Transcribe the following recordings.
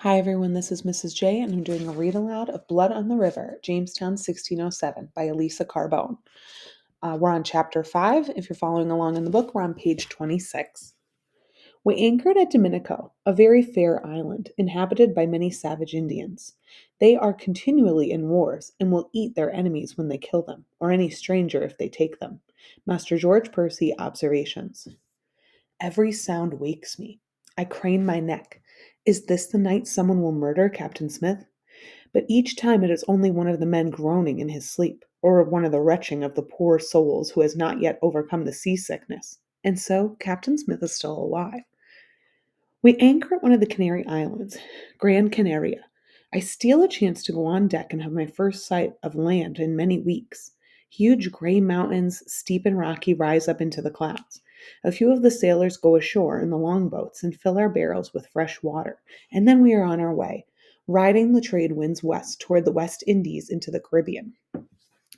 Hi everyone, this is Mrs. J, and I'm doing a read aloud of Blood on the River, Jamestown 1607 by Elisa Carbone. We're on chapter 5. If you're following along in the book, we're on page 26. We anchored at Dominico, a very fair island, inhabited by many savage Indians. They are continually in wars and will eat their enemies when they kill them, or any stranger if they take them. Master George Percy, Observations. Every sound wakes me. I crane my neck. Is this the night someone will murder Captain Smith? But each time it is only one of the men groaning in his sleep, or one of the retching of the poor souls who has not yet overcome the seasickness. And so Captain Smith is still alive. We anchor at one of the Canary Islands, Gran Canaria. I steal a chance to go on deck and have my first sight of land in many weeks. Huge gray mountains, steep and rocky, rise up into the clouds. A few of the sailors go ashore in the longboats and fill our barrels with fresh water, and then we are on our way, riding the trade winds west toward the West Indies into the Caribbean.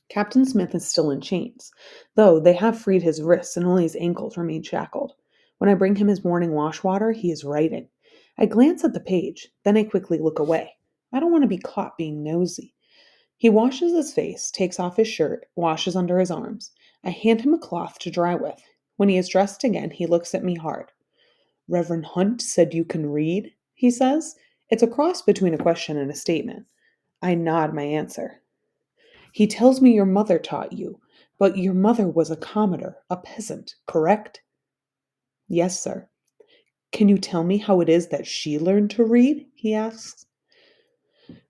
Captain Smith is still in chains, though they have freed his wrists and only his ankles remain shackled. When I bring him his morning wash water, he is writing. I glance at the page, then I quickly look away. I don't want to be caught being nosy. He washes his face, takes off his shirt, washes under his arms. I hand him a cloth to dry with. When he is dressed again, he looks at me hard. Reverend Hunt said you can read, he says. It's a cross between a question and a statement. I nod my answer. He tells me your mother taught you, but your mother was a commoner, a peasant, correct? Yes, sir. Can you tell me how it is that she learned to read? He asks.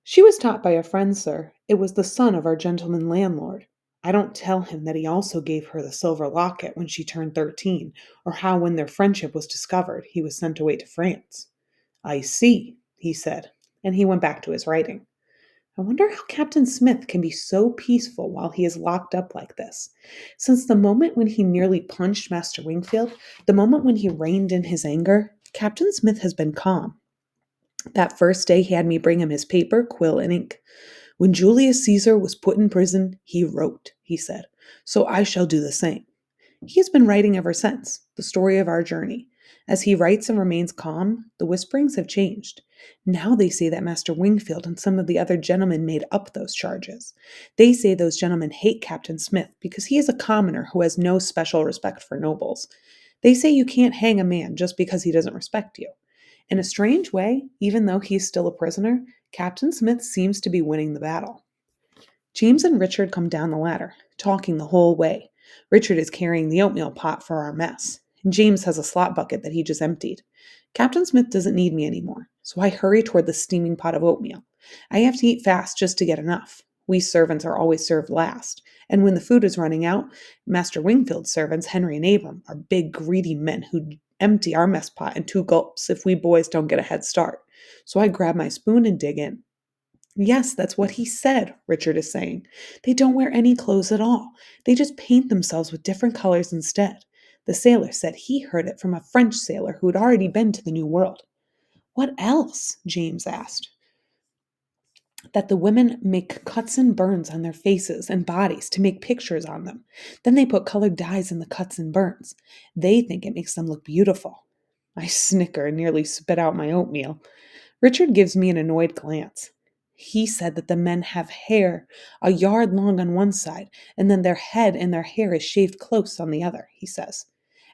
She was taught by a friend, sir. It was the son of our gentleman landlord. I don't tell him that he also gave her the silver locket when she turned 13, or how when their friendship was discovered, he was sent away to France. I see, he said, and he went back to his writing. I wonder how Captain Smith can be so peaceful while he is locked up like this. Since the moment when he nearly punched Master Wingfield, the moment when he reined in his anger, Captain Smith has been calm. That first day he had me bring him his paper, quill, and ink. When Julius Caesar was put in prison, he wrote, he said. So I shall do the same. He has been writing ever since, the story of our journey. As he writes and remains calm, the whisperings have changed. Now they say that Master Wingfield and some of the other gentlemen made up those charges. They say those gentlemen hate Captain Smith because he is a commoner who has no special respect for nobles. They say you can't hang a man just because he doesn't respect you. In a strange way, even though he is still a prisoner, Captain Smith seems to be winning the battle. James and Richard come down the ladder, talking the whole way. Richard is carrying the oatmeal pot for our mess, and James has a slop bucket that he just emptied. Captain Smith doesn't need me anymore, so I hurry toward the steaming pot of oatmeal. I have to eat fast just to get enough. We servants are always served last, and when the food is running out, Master Wingfield's servants, Henry and Abram, are big, greedy men who empty our mess pot in 2 gulps if we boys don't get a head start. So I grab my spoon and dig in. Yes, that's what he said, Richard is saying. They don't wear any clothes at all. They just paint themselves with different colors instead. The sailor said he heard it from a French sailor who had already been to the New World. What else? James asked. That the women make cuts and burns on their faces and bodies to make pictures on them. Then they put colored dyes in the cuts and burns. They think it makes them look beautiful. I snicker and nearly spit out my oatmeal. Richard gives me an annoyed glance. He said that the men have hair a yard long on one side, and then their head and their hair is shaved close on the other, he says.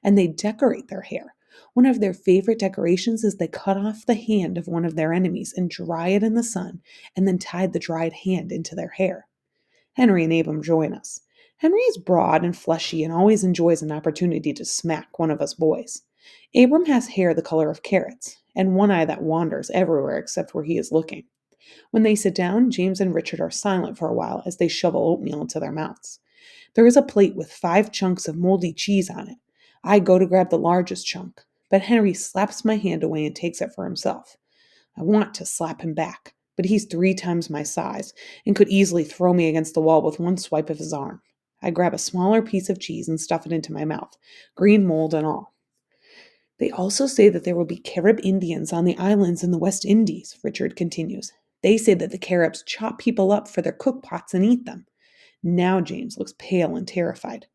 And they decorate their hair. One of their favorite decorations is they cut off the hand of one of their enemies and dry it in the sun, and then tie the dried hand into their hair. Henry and Abram join us. Henry is broad and fleshy and always enjoys an opportunity to smack one of us boys. Abram has hair the color of carrots, and one eye that wanders everywhere except where he is looking. When they sit down, James and Richard are silent for a while as they shovel oatmeal into their mouths. There is a plate with 5 chunks of moldy cheese on it. I go to grab the largest chunk, but Henry slaps my hand away and takes it for himself. I want to slap him back, but he's 3 times my size and could easily throw me against the wall with one swipe of his arm. I grab a smaller piece of cheese and stuff it into my mouth, green mold and all. They also say that there will be Carib Indians on the islands in the West Indies, Richard continues. They say that the Caribs chop people up for their cook pots and eat them. Now James looks pale and terrified.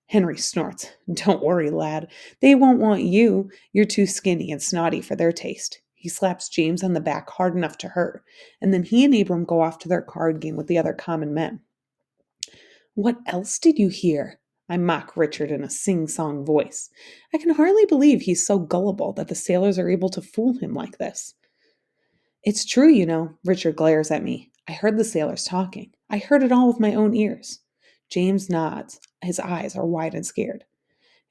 Henry snorts. Don't worry, lad. They won't want you. You're too skinny and snotty for their taste. He slaps James on the back hard enough to hurt, and then he and Abram go off to their card game with the other common men. What else did you hear? I mock Richard in a sing-song voice. I can hardly believe he's so gullible that the sailors are able to fool him like this. It's true, Richard glares at me. I heard the sailors talking. I heard it all with my own ears. James nods. His eyes are wide and scared.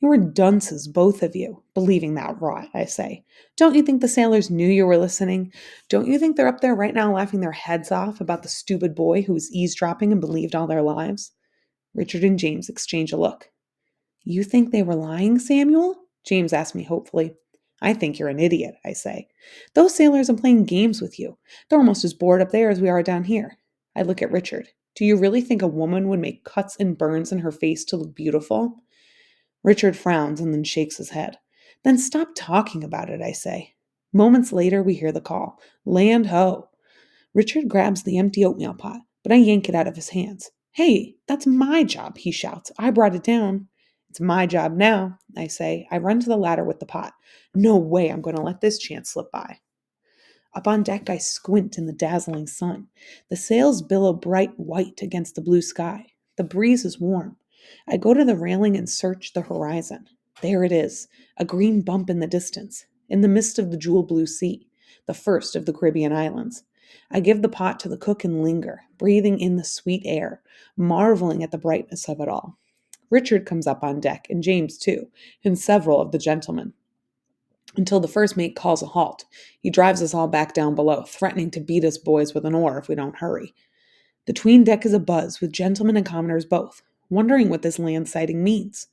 You were dunces, both of you, believing that rot, I say. Don't you think the sailors knew you were listening? Don't you think they're up there right now laughing their heads off about the stupid boy who was eavesdropping and believed all their lives? Richard and James exchange a look. You think they were lying, Samuel? James asks me hopefully. I think you're an idiot, I say. Those sailors are playing games with you. They're almost as bored up there as we are down here. I look at Richard. Do you really think a woman would make cuts and burns in her face to look beautiful? Richard frowns and then shakes his head. Then stop talking about it, I say. Moments later, we hear the call. Land ho! Richard grabs the empty oatmeal pot, but I yank it out of his hands. Hey, that's my job, he shouts. I brought it down. It's my job now, I say. I run to the ladder with the pot. No way I'm going to let this chance slip by. Up on deck, I squint in the dazzling sun. The sails billow bright white against the blue sky. The breeze is warm. I go to the railing and search the horizon. There it is, a green bump in the distance, in the midst of the jewel blue sea, the first of the Caribbean islands. I give the pot to the cook and linger, breathing in the sweet air, marveling at the brightness of it all. Richard comes up on deck, and James too, and several of the gentlemen, until the first mate calls a halt. He drives us all back down below, threatening to beat us boys with an oar if we don't hurry. The 'tween deck is abuzz with gentlemen and commoners both, wondering what this land sighting means.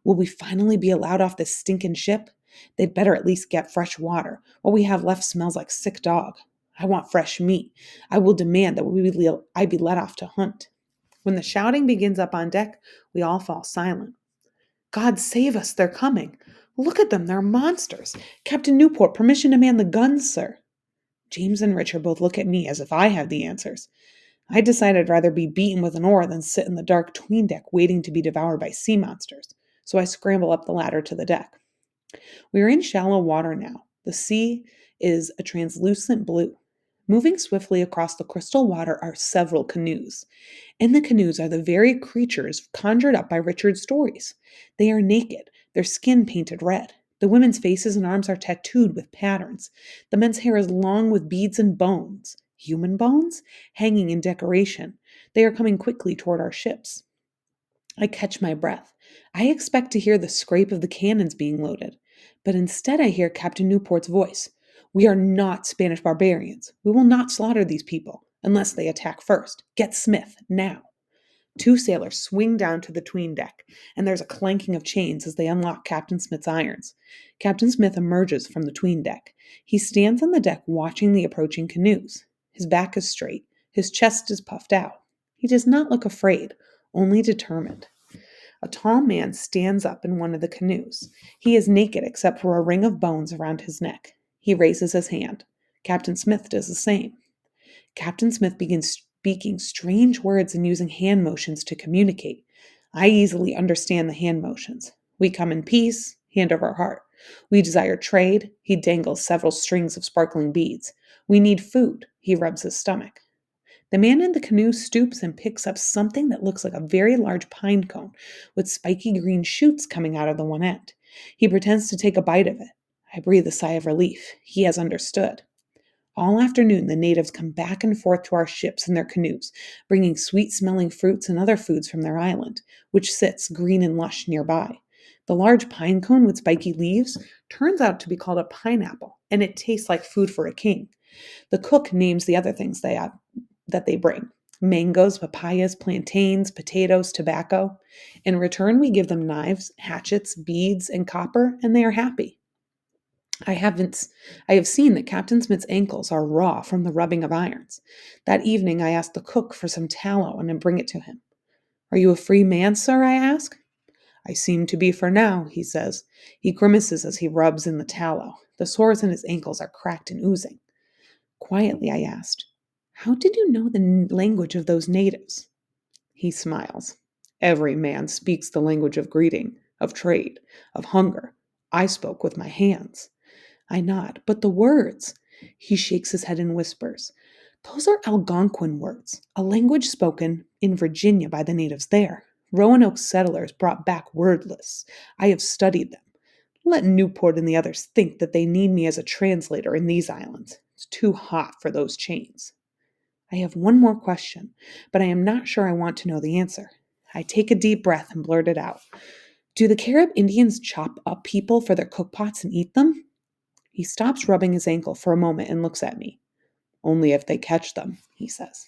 Will we finally be allowed off this stinking ship? They'd better at least get fresh water. What we have left smells like sick dog. I want fresh meat. I will demand that I be let off to hunt. When the shouting begins up on deck, we all fall silent. God save us, they're coming. Look at them, they're monsters. Captain Newport, permission to man the guns, sir. James and Richard both look at me as if I have the answers. I decide I'd rather be beaten with an oar than sit in the dark 'tween deck waiting to be devoured by sea monsters, so I scramble up the ladder to the deck. We are in shallow water now. The sea is a translucent blue. Moving swiftly across the crystal water are several canoes. In the canoes are the very creatures conjured up by Richard's stories. They are naked, their skin painted red. The women's faces and arms are tattooed with patterns. The men's hair is long with beads and bones. Human bones? Hanging in decoration. They are coming quickly toward our ships. I catch my breath. I expect to hear the scrape of the cannons being loaded, but instead I hear Captain Newport's voice. We are not Spanish barbarians. We will not slaughter these people unless they attack first. Get Smith, now. Two sailors swing down to the 'tween deck, and there's a clanking of chains as they unlock Captain Smith's irons. Captain Smith emerges from the 'tween deck. He stands on the deck watching the approaching canoes. His back is straight. His chest is puffed out. He does not look afraid, only determined. A tall man stands up in one of the canoes. He is naked except for a ring of bones around his neck. He raises his hand. Captain Smith does the same. Captain Smith begins speaking strange words and using hand motions to communicate. I easily understand the hand motions. We come in peace, hand over heart. We desire trade. He dangles several strings of sparkling beads. We need food. He rubs his stomach. The man in the canoe stoops and picks up something that looks like a very large pine cone with spiky green shoots coming out of the one end. He pretends to take a bite of it. I breathe a sigh of relief. He has understood. All afternoon, the natives come back and forth to our ships in their canoes, bringing sweet-smelling fruits and other foods from their island, which sits green and lush nearby. The large pine cone with spiky leaves turns out to be called a pineapple, and it tastes like food for a king. The cook names the other things that they bring: mangoes, papayas, plantains, potatoes, tobacco. In return, we give them knives, hatchets, beads, and copper, and they are happy. I have seen that Captain Smith's ankles are raw from the rubbing of irons. That evening I asked the cook for some tallow and to bring it to him. Are you a free man, sir? I ask. I seem to be for now, he says. He grimaces as he rubs in the tallow. The sores in his ankles are cracked and oozing. Quietly I asked, how did you know the language of those natives? He smiles. Every man speaks the language of greeting, of trade, of hunger. I spoke with my hands. I nod. But the words? He shakes his head and whispers, "Those are Algonquin words, a language spoken in Virginia by the natives there. Roanoke settlers brought back word lists. I have studied them. Let Newport and the others think that they need me as a translator in these islands. It's too hot for those chains." I have one more question, but I am not sure I want to know the answer. I take a deep breath and blurt it out. Do the Carib Indians chop up people for their cookpots and eat them? He stops rubbing his ankle for a moment and looks at me. Only if they catch them, he says.